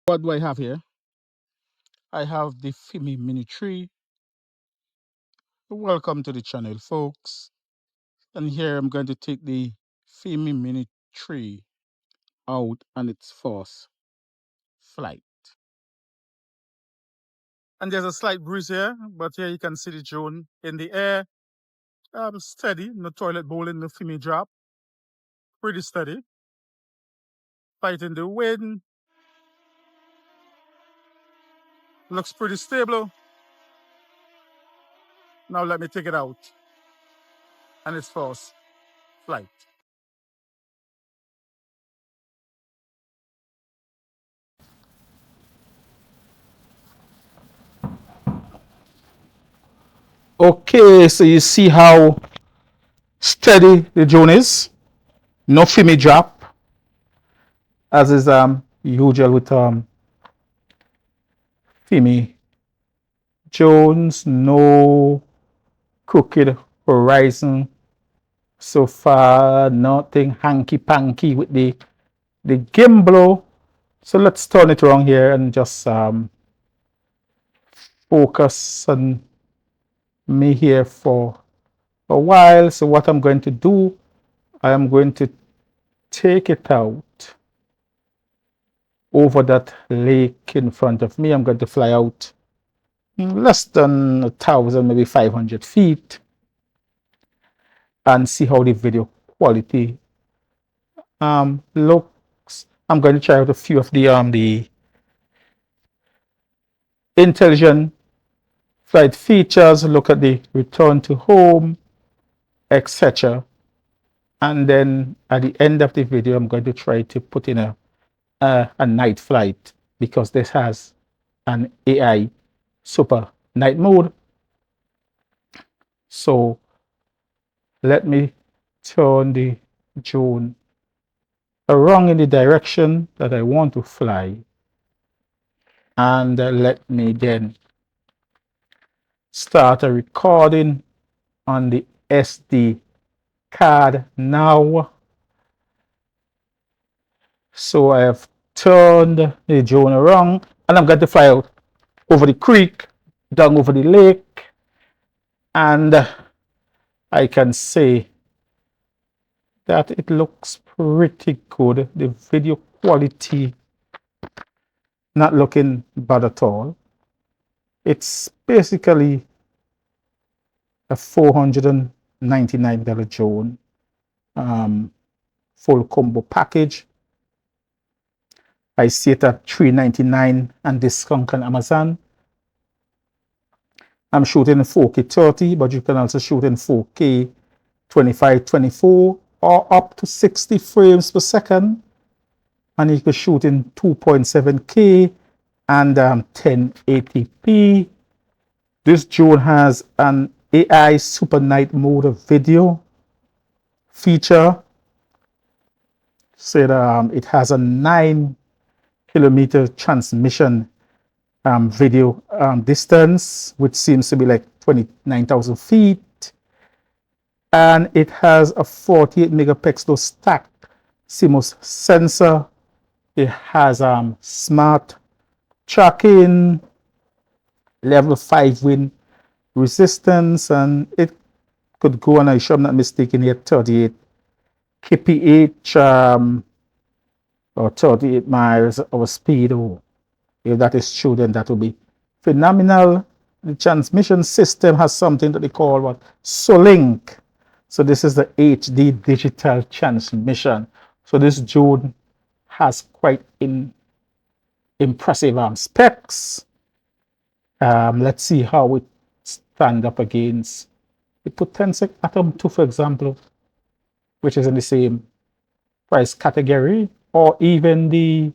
What do I have here? I have the Fimi Mini 3. Welcome to the channel, folks. And here I'm going to take the Fimi Mini 3 out on its first flight. And there's a slight breeze here, but here you can see the drone in the air. Steady, no toilet bowl in the Fimi drop. Pretty steady. Fighting the wind. Looks pretty stable. Now let me take it out on its first flight. Okay, so you see how steady the drone is. No Fimi drop, as is usual with Fimi Jones. No crooked horizon so far. Nothing hanky panky with the gimbal. So let's turn it around here and just focus on me here for a while. So what I'm going to do, I am going to take it out over that lake in front of me. I'm going to fly out less than 1,000, maybe 500 feet, and see how the video quality looks. I'm going to try out a few of the intelligent flight features, look at the return to home, etc. And then at the end of the video, I'm going to try to put in a night flight, because this has an AI super night mode. So let me turn the drone around in the direction that I want to fly, and let me then start a recording on the SD card now. So I have turned the drone around, and I'm going to fly out over the creek, down over the lake, and I can say that it looks pretty good. The video quality not looking bad at all. It's basically a $499 drone, full combo package. I see it at $399 and discount on Amazon. I'm shooting in 4K 30, but you can also shoot in 4K 25, 24, or up to 60 frames per second. And you can shoot in 2.7K and 1080p. This drone has an AI super night mode of video feature. So it has a 9-kilometer transmission video distance, which seems to be like 29,000 feet. And it has a 48 megapixel stacked CMOS sensor. It has smart tracking, level 5 wind resistance, and it could go on, I'm sure I'm not mistaken here, 38 kph or 38 miles of speed. Or if that is true, then that will be phenomenal. The transmission system has something that they call what? Solink. So this is the HD digital transmission. So this drone has quite impressive specs. Let's see how it stands up against the Potensic Atom 2, for example, which is in the same price category, or even the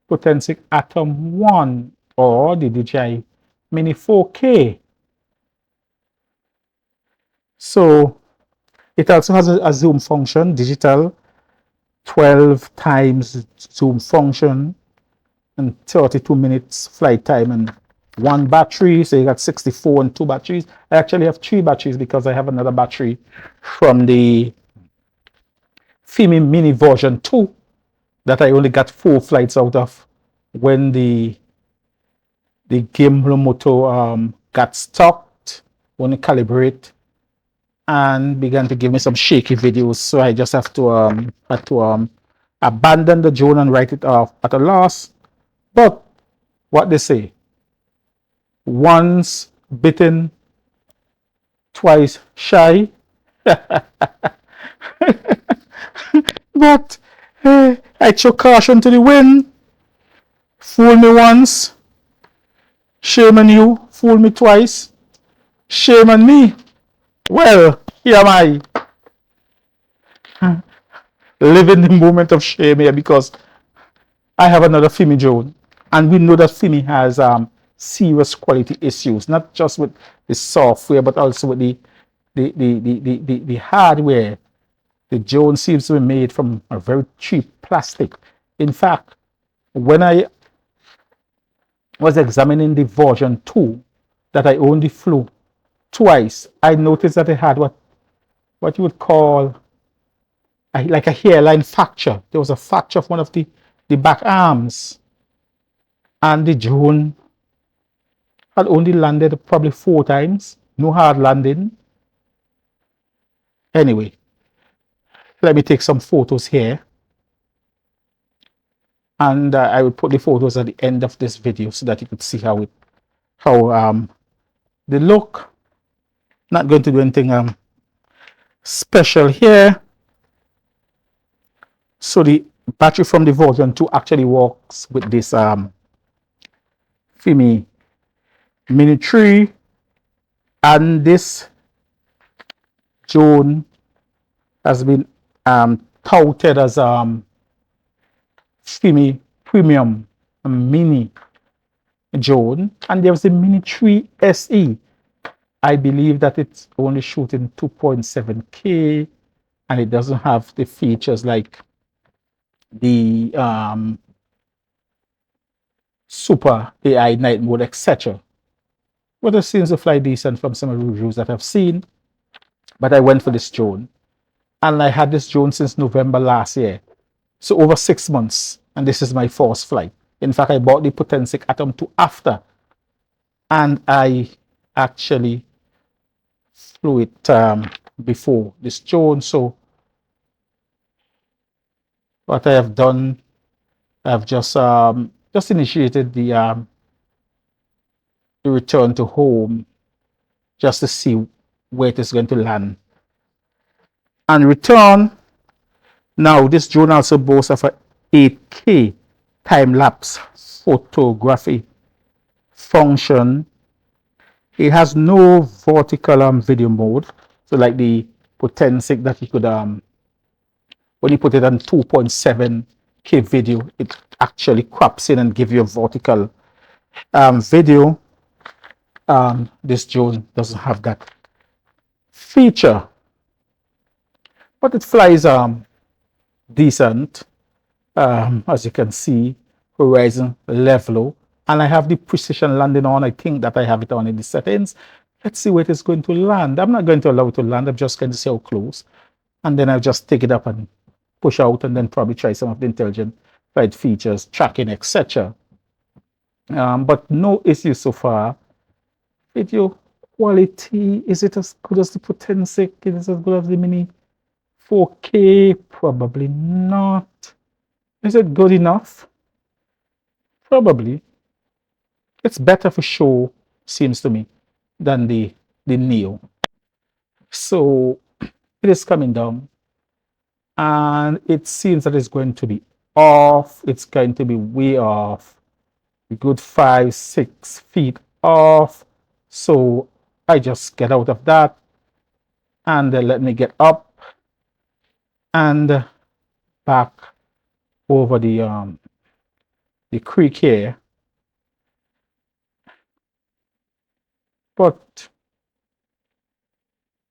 Potensic Atom 1 or the DJI Mini 4K. So it also has a zoom function, digital 12 times zoom function, and 32 minutes flight time, and one battery. So you got 64 and 2 batteries. I actually have 3 batteries because I have another battery from the Fimi Mini version 2 that I only got 4 flights out of when the gimbal motor got stuck when it calibrate and began to give me some shaky videos. So I just have to abandon the drone and write it off at a loss. But what they say, once bitten, twice shy. But I took caution to the wind. Fool me once, shame on you. Fool me twice, shame on me. Well, here am I, living the moment of shame here because I have another Fimi drone. And we know that Fimi has serious quality issues, not just with the software, but also with the hardware. The drone seems to be made from a very cheap plastic. In fact, when I was examining the version 2 that I only flew twice, I noticed that it had what you would call like a hairline fracture. There was a fracture of one of the back arms, and the drone had only landed probably 4 times, no hard landing. Anyway, let me take some photos here, and I will put the photos at the end of this video so that you could see how they look. Not going to do anything special here. So the battery from the version 2 actually works with this Fimi Mini 3, and this drone has been touted as Fimi Premium Mini drone, and there's a Mini 3 SE. I believe that it's only shooting 2.7K, and it doesn't have the features like the super AI night mode, etc. But it seems to fly decent from some of the reviews that I've seen. But I went for this drone, and I had this drone since November last year, so over 6 months, and this is my first flight. In fact, I bought the Potensic Atom 2 after, and I actually flew it before this drone. So what I have done, I've just initiated the return to home just to see where it is going to land and return. Now this drone also boasts of a 8K time-lapse photography function. It has no vertical video mode, so like the Potensic that you could when you put it on 2.7K video, it actually crops in and gives you a vertical video. This drone doesn't have that feature, but it flies decent. As you can see, horizon level, and I have the precision landing on. I think that I have it on in the settings. Let's see where it is going to land. I'm not going to allow it to land. I'm just going to see how close, and then I'll just take it up and push out, and then probably try some of the intelligent flight features, tracking, etc. But no issues so far. Video quality, is it as good as the Potensic? Is it as good as the Mini 4K? Probably not. Is it good enough? Probably. It's better for sure, seems to me, than the Neo. So it is coming down, and it seems that it's going to be off. It's going to be way off, a good 5-6 feet off. So I just get out of that, and let me get up and back over the creek here. But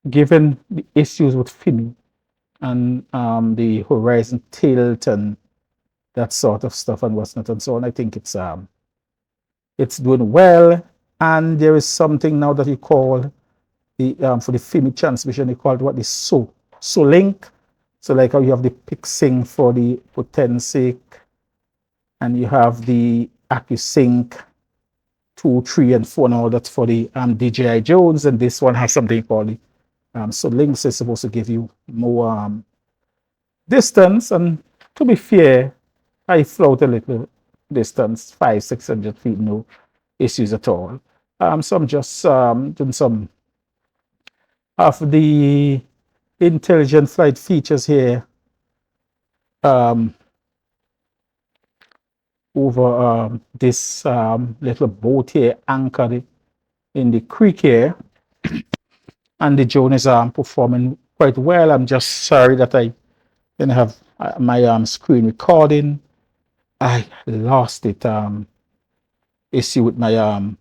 given the issues with Fimi and the horizon tilt and that sort of stuff and what's not and so on, I think it's doing well. And there is something now that you call the for the Fimi transmission, you call it what, the so link. So like how you have the pixing for the Potensic, and you have the AccuSync 2, 3, and 4, and all that for the DJI Jones, and this one has something called the so links is supposed to give you more distance, and to be fair, I float a little distance, 500-600 feet, no issues at all. So I'm just doing some of the intelligent flight features here um, over this little boat here anchored in the creek here, and the drone is performing quite well. I'm just sorry that I didn't have my screen recording. I lost it. Issue with my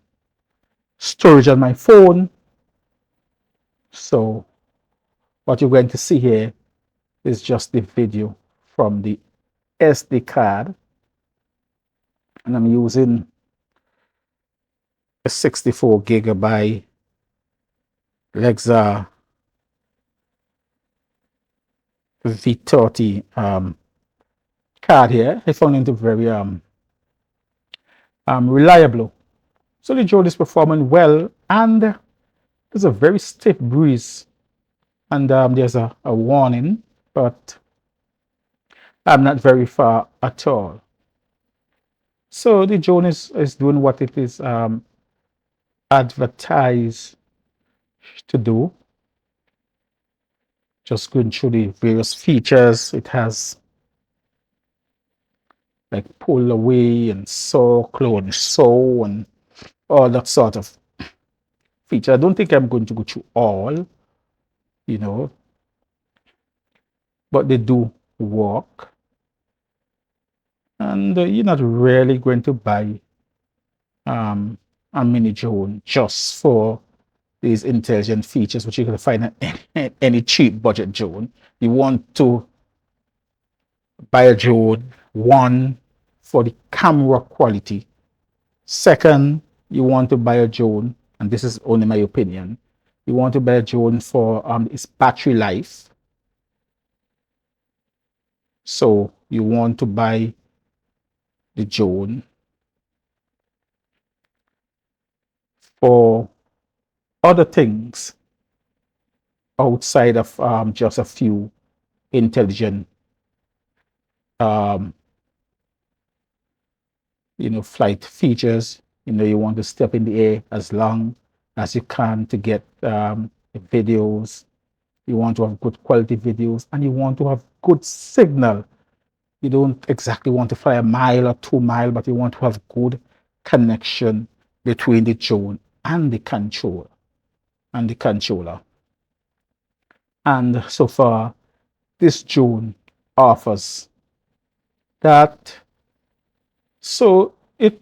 storage on my phone. So what you're going to see here is just the video from the SD card, and I'm using a 64 GB Lexa V30 card here. I found it very reliable. So the drone is performing well, and there's a very stiff breeze, and there's a warning, but I'm not very far at all. So the drone is doing what it is advertised to do. Just going through the various features. It has like pull away and saw, clone saw, and all that sort of feature. I don't think I'm going to go through all, you know, but they do work. And you're not really going to buy a mini drone just for these intelligent features, which you can find in any cheap budget drone. You want to buy a drone, one, for the camera quality. Second, you want to buy a drone, and this is only my opinion, you want to buy a drone for its battery life. So you want to buy the drone for other things outside of just a few intelligent flight features. You want to step in the air as long as you can to get videos. You want to have good quality videos, and you want to have good signal. You don't exactly want to fly a mile or 2 miles, but you want to have good connection between the drone and the controller. And so far, this drone offers that. So it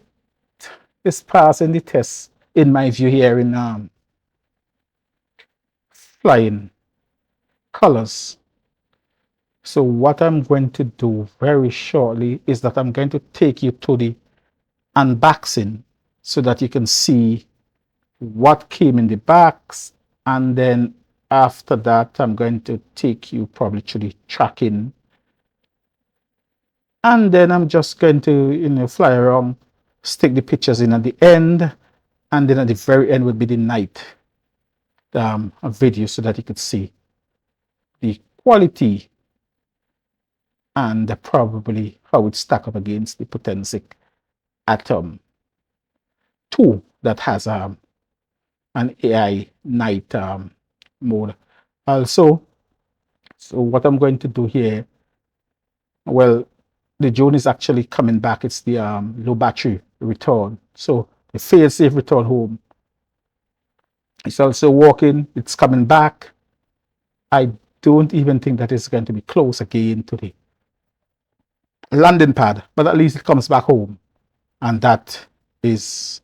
is passing the test, in my view, here in flying colors. So what I'm going to do very shortly is that I'm going to take you to the unboxing so that you can see what came in the box, and then after that I'm going to take you probably to the tracking, and then I'm just going to fly around, stick the pictures in at the end, and then at the very end would be the night video so that you could see the quality and probably how it stack up against the Potensic Atom 2 that has an AI night mode also. So what I'm going to do here, well, the drone is actually coming back. It's the low battery return. So the fail-safe return home. It's also working. It's coming back. I don't even think that it's going to be close again to the landing pad, but at least it comes back home, and that is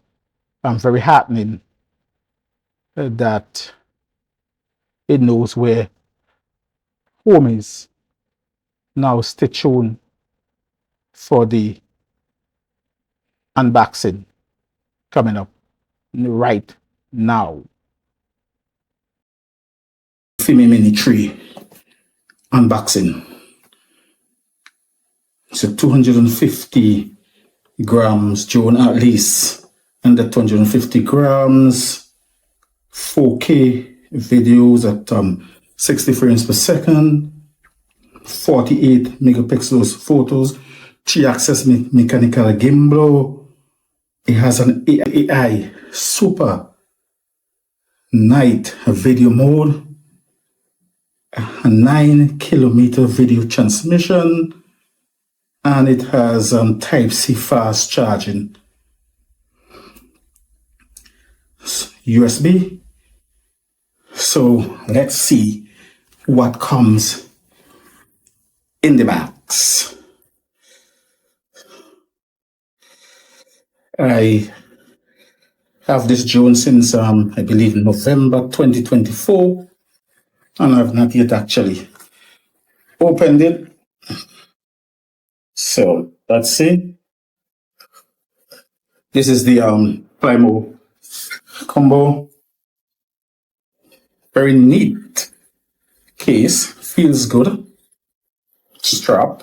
very heartening that it knows where home is. Now stay tuned for the unboxing coming up right now. Fimi Mini 3 unboxing. It's a 250 grams drone, at least under 250 grams, 4K videos at 60 frames per second, 48 megapixels photos, 3-axis mechanical gimbal. It has an AI super night video mode, a 9-kilometer video transmission, and it has Type-C fast charging, USB. So let's see what comes in the box. I have this drone since I believe November 2024, and I've not yet actually opened it. So let's see. This is the Plimo combo. Very neat case, feels good. Strap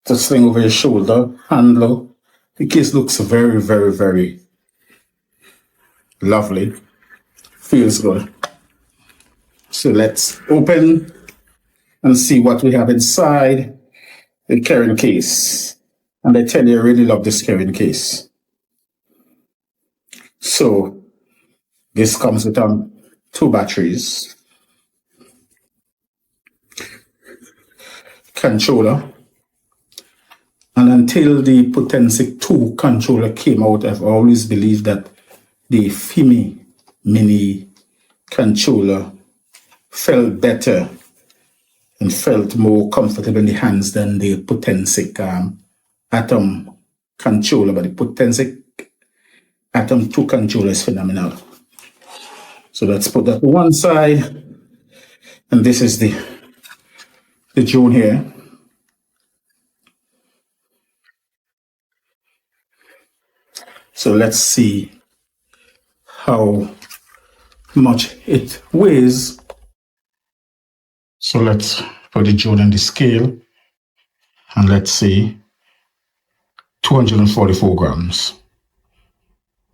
to sling over your shoulder, handle. The case looks very, very, very lovely. Feels good. So let's open and see what we have inside the carrying case. And I tell you, I really love this carrying case. So this comes with 2 batteries, controller, and until the Potensic 2 controller came out, I've always believed that the Fimi mini controller felt better and felt more comfortable in the hands than the Potensic Atom controller, but the Potensic Atom 2 controller is phenomenal. So let's put that to one side, and this is the drone here. So let's see how much it weighs. So let's put the drone on the scale, and let's see, 244 grams.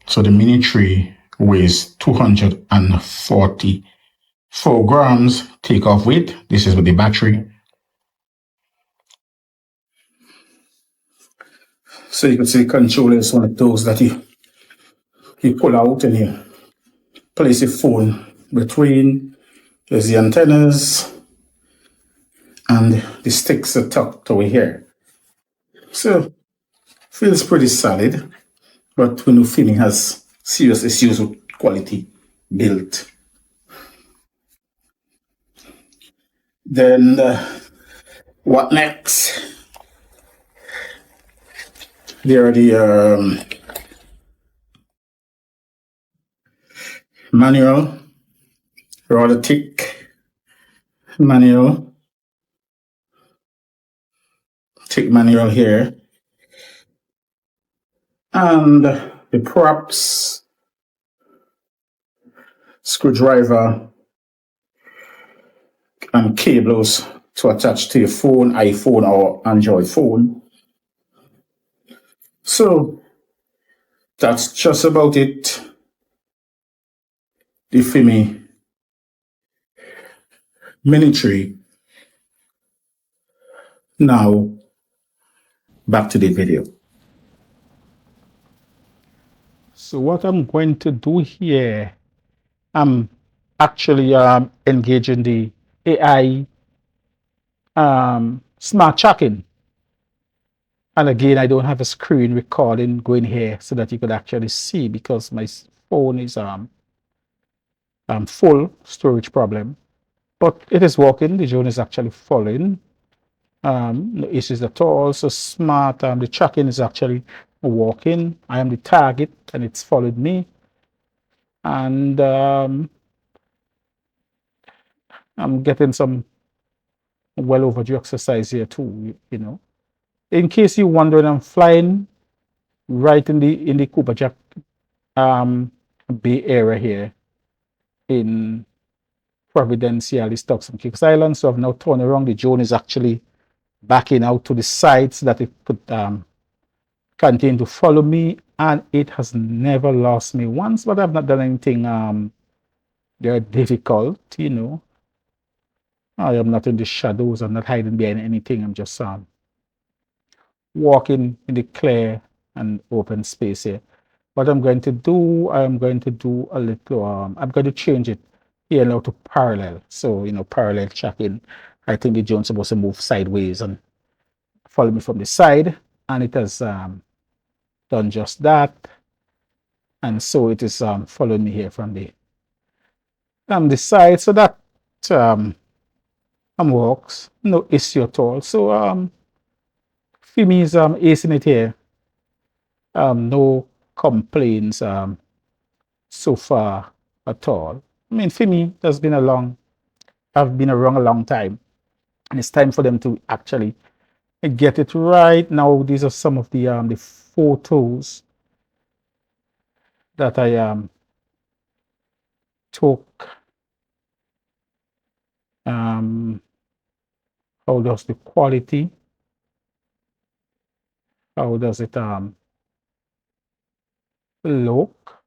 So the Mini 3 weighs 244 grams. Take off weight. This is with the battery. So you can see the controller is one of those that you pull out and you place your phone between. There's the antennas, and the sticks are tucked over here. So feels pretty solid, but we know Fimi has serious issues with quality built. Then what next? There are the manual, rather thick manual. Thick manual here. And the props, screwdriver, and cables to attach to your phone, iPhone or Android phone. So that's just about it. The Fimi Mini 3. Now back to the video. So what I'm going to do here, I'm actually engaging the AI smart tracking. And again, I don't have a screen recording going here so that you could actually see, because my phone is full storage problem. But it is working. The drone is actually following. No issues at all. So smart. The tracking is actually working. I am the target, and it's followed me. And I'm getting some well overdue exercise here too. You know, in case you're wondering, I'm flying right in the Cooper Jack Bay area here in Providencial, Turks and Caicos Islands. So I've now turned around. The drone is actually backing out to the sides that it could continue to follow me, and it has never lost me once, but I've not done anything they're difficult, you know. I am not in the shadows, I'm not hiding behind anything, I'm just walking in the clear and open space here. What I'm going to do, I'm going to do a little, I'm going to change it here now to parallel. So, you know, parallel tracking. I think the drone's supposed to move sideways and follow me from the side, and it has done just that. And so it is following me here from the side. So that um, works, no issue at all. So Fimi is acing it here. No complaints so far at all. I mean, Fimi has been have been around a long time, and it's time for them to actually get it right. Now, these are some of the photos that I took. Um, how does the quality? How does it look?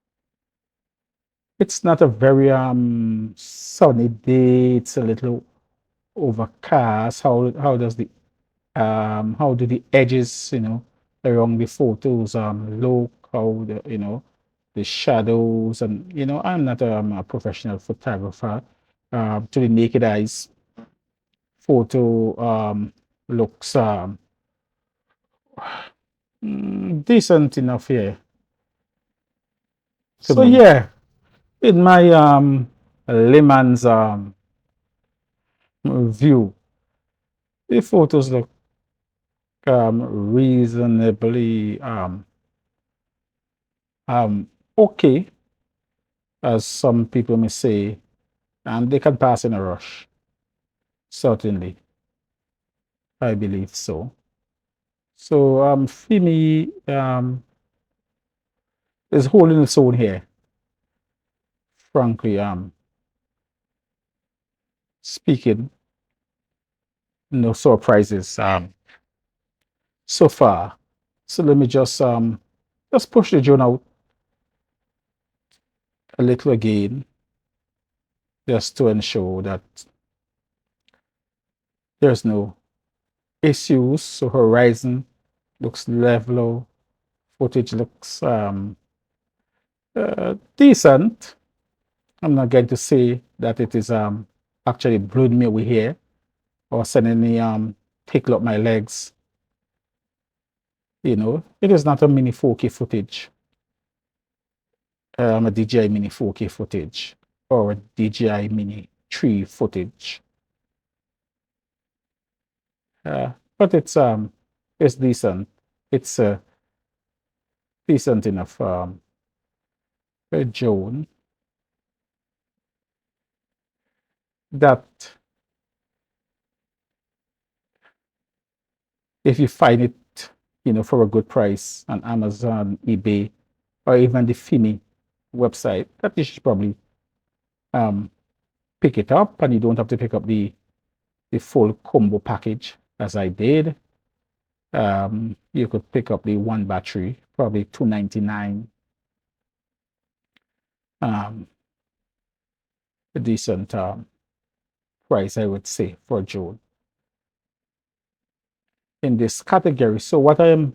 It's not a very sunny day. It's a little overcast. How does the how do the edges, you know, around the photos look? How the, you know, the shadows, and you know, I'm not a professional photographer. To the naked eyes, photo looks decent enough here to so me. Yeah, in my layman's view, the photos look reasonably okay, as some people may say, and they can pass in a rush. Certainly, I believe so. So Fimi is holding its own here. Frankly, speaking, no surprises so far. So let me just push the drone out a little again, just to ensure that there's no issues. So horizon looks level, footage looks decent. I'm not going to say that it is actually blowing me away here or sending me tickle up my legs. You know, it is not a mini 4K footage, a DJI mini 4K footage or a DJI mini 3 footage. But it's decent. It's decent enough drone that if you find it, you know, for a good price on Amazon, eBay, or even the Fimi website, that you should probably pick it up, and you don't have to pick up the full combo package as I did. You could pick up the one battery, probably $299. A decent price, I would say, for a drone in this category. So what I am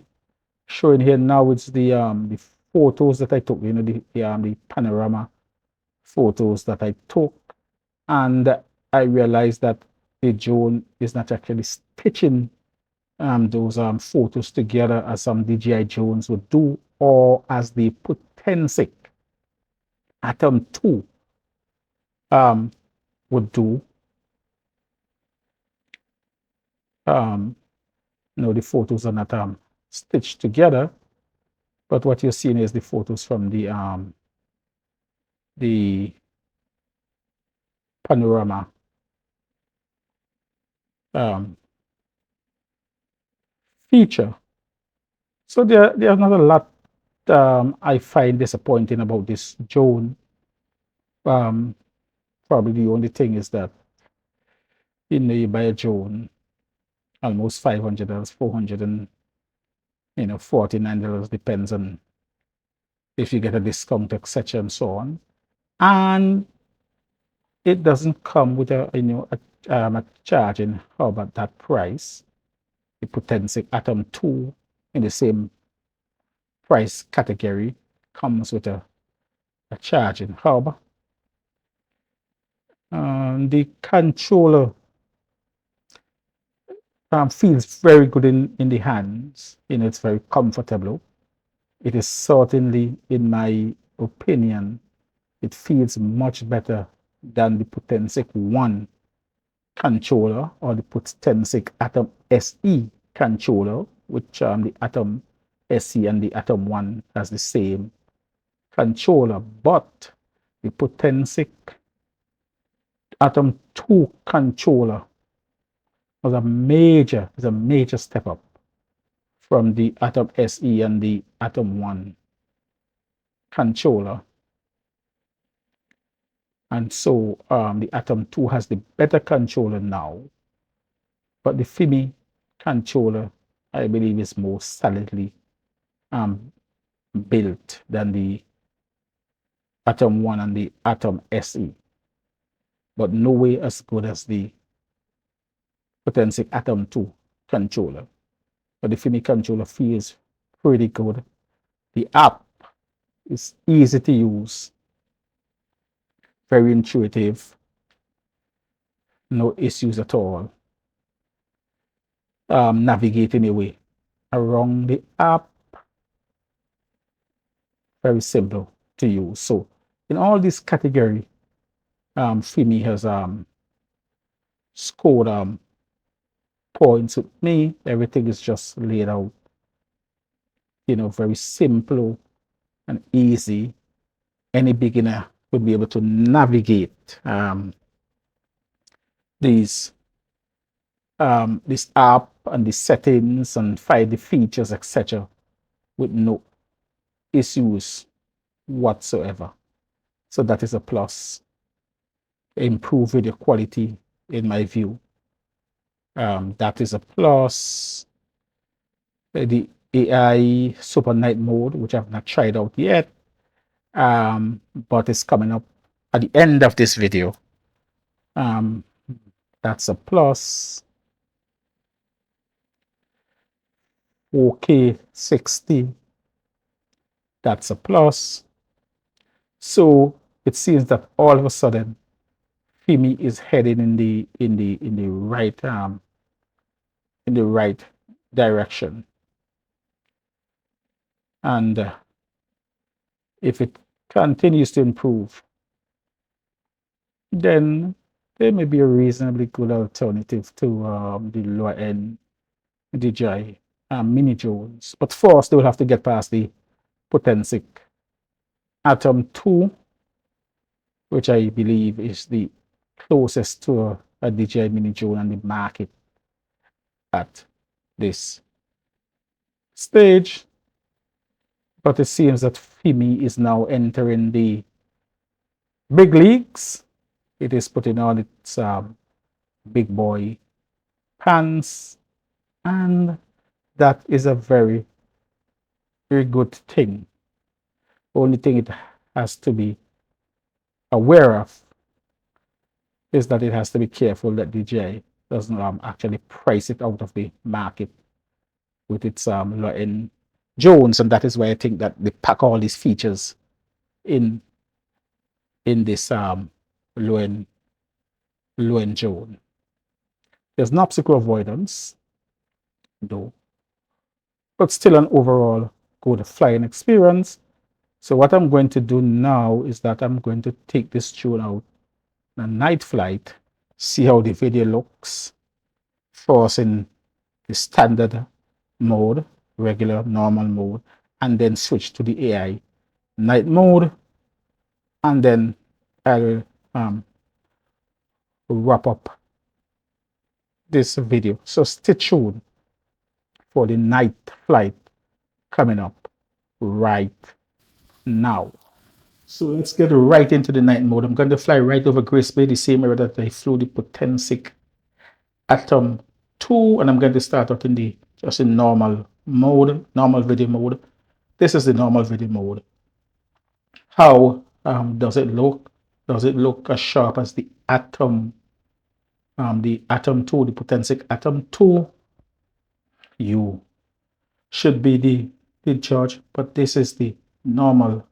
showing here now is the photos that I took, you know, the panorama photos that I took, and I realized that the drone is not actually stitching those photos together as some DJI drones would do, or as the Potensic Atom 2 would do. No, the photos are not stitched together, but what you're seeing is the photos from the panorama feature. So there's not a lot I find disappointing about this drone. Probably the only thing is that, you know, you buy a drone almost $500, $49, depends on if you get a discount, etc., and so on. And it doesn't come with a charging hub at that price. The Potensic Atom 2 in the same price category comes with a charging hub. The controller feels very good in the hands. It's very comfortable. It is certainly, in my opinion, it feels much better than the Potensic 1 controller or the Potensic Atom SE controller, which the Atom SE and the Atom 1 has the same controller. But the Potensic Atom 2 controller is a major step up from the Atom SE and the Atom 1 controller. And so the Atom 2 has the better controller now, but the Fimi controller, I believe, is more solidly built than the Atom 1 and the Atom SE, but no way as good as the Potensic Atom 2 controller. But the Fimi controller feels pretty good. The app is easy to use, very intuitive, no issues at all. Navigating away around the app, very simple to use. So in all this category, Fimi has scored points with me. Everything is just laid out, very simple and easy. Any beginner would be able to navigate this app and the settings and find the features, etc., with no issues whatsoever. So that is a plus. Improve video quality, in my view. That is a plus. The AI Super Night Mode, which I've not tried out yet, but it's coming up at the end of this video. That's a plus. 4K 60, that's a plus. So it seems that all of a sudden Fimi is heading in the right direction. And if it continues to improve, then there may be a reasonably good alternative to the lower end DJI mini drones. But first, they will have to get past the Potensic Atom 2, which I believe is the closest to a DJI mini drone on the market at this stage. But it seems that Fimi is now entering the big leagues. It is putting on its big boy pants, and that is a very, very good thing. Only thing it has to be aware of is that it has to be careful that DJI doesn't actually price it out of the market with its low-end drones, and that is why I think that they pack all these features in this low-end drone. There's an obstacle avoidance, though, but still an overall good flying experience. So what I'm going to do now is that I'm going to take this drone out on a night flight, see how the video looks, first in the standard mode, regular normal mode, and then switch to the AI night mode, and then I'll wrap up this video. So stay tuned for the night flight coming up right now. So let's get right into the night mode. I'm going to fly right over Grace Bay, the same area that I flew the Potensic Atom 2, and I'm going to start out in just in normal mode, normal video mode. This is the normal video mode. How does it look? Does it look as sharp as the Atom, the Atom 2, the Potensic Atom 2? You should be the judge, but this is the normal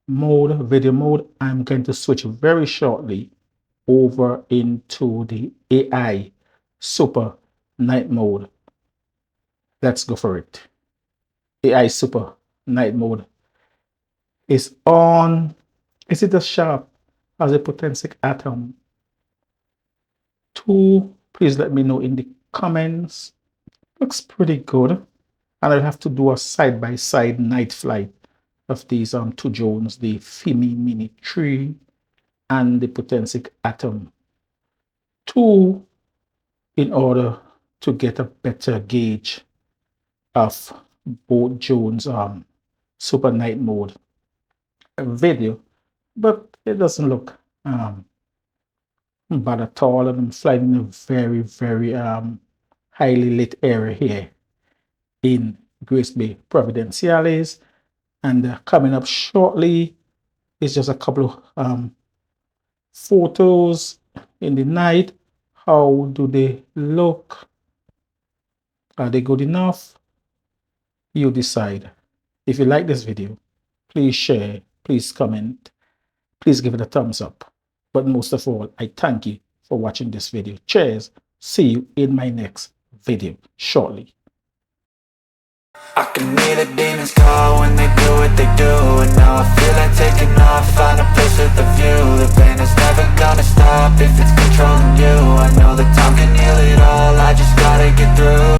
mode, video mode. I'm going to switch very shortly over into the AI Super Night mode. Let's go for it. AI Super Night mode is on. Is it as sharp as a Potensic Atom 2? Please let me know in the comments. Looks pretty good. And I'll have to do a side-by-side night flight of these two drones, the Fimi Mini 3 and the Potensic Atom 2, in order to get a better gauge of both drones super night mode video. But it doesn't look bad at all. And I'm flying in a very highly lit area here in Grace Bay Providenciales, and coming up shortly is just a couple of photos in the night. How do they look? Are they good enough? You decide. If you like this video, please share, please comment, please give it a thumbs up. But most of all, I thank you for watching this video. Cheers. See you in my next video shortly. I can hear the demons call when they do what they do. And now I feel like taking off, find a place with a view. The pain is never gonna stop if it's controlling you. I know that time can heal it all, I just gotta get through.